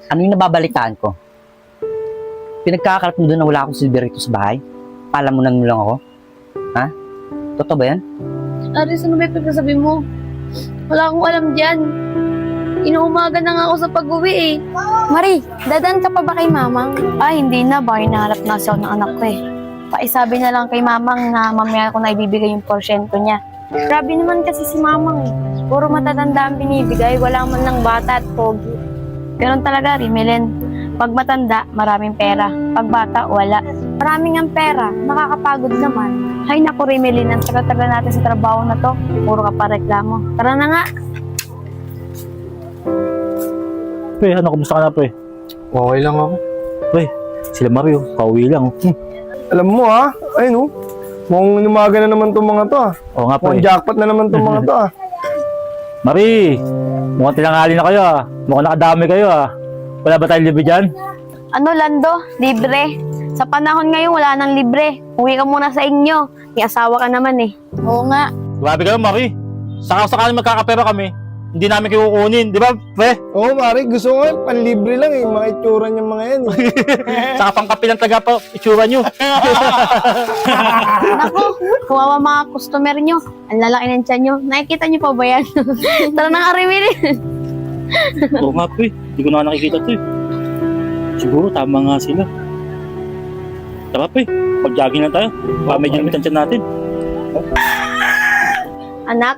Ano yung nababalitaan ko? Pinagkakalat mo doon na wala akong silbi rito sa bahay? Palamunan mo lang ako? Ha? Totoo ba yan? Aris, ano ba yung pagkasabi mo? Wala akong alam dyan. Inuumaga na nga ako sa pag-uwi eh. Marie, dadan ka pa ba kay Mamang? Ay, hindi na. Baka hinahanap na siya ng anak ko eh. Paisabi na lang kay Mamang na mamaya ko na ibibigay yung porsyento niya. Grabe naman kasi si Mamang eh. Puro matatanda ang binibigay, wala man lang bata at pogi. Ganun talaga, Rimelen. Pag matanda, maraming pera. Pag bata, wala. Maraming ang pera, nakakapagod naman. Ay naku, Rimelen, ang tagal-tagal natin sa trabaho na to. Puro ka pa reklamo. Tara na nga. Pre, ano, kumusta ka na, pre? Okay lang ako. Pre, sila Mario, pauwi lang. Alam mo ha, ayun oh. Mukhang lumaga na naman itong mga to ah. Oo nga, Mukhang pre. jackpot na naman itong mga to ah. Marie, mukhang tinangali na kayo ah. Mukhang nakadami kayo ah. Wala ba tayong libre dyan? Ano, Lando? Libre. Sa panahon ngayon, wala nang libre. Uwi ka muna sa inyo. May asawa ka naman eh. Oo nga. Grabe kayo, Marie. Saka-sakaling magkakapera kami, hindi namin kayo kukunin, di ba, pre? Oo pare, gusto ko yan, panlibre lang eh. Mga itsura niyang mga yan eh. Saka pangkapi ng taga pa, itsura nyo. Naku, kawawa mga customer nyo. Ang lalaki ng tiyan nyo. Nakikita nyo pa ba yan? Tara na nga, Rimelen. Oo nga, pre. Hindi ko na nakikita to eh. Siguro tama nga sila. Tara, pre. Mag-jogging lang tayo. Para medyo lumitan tiyan natin. Anak,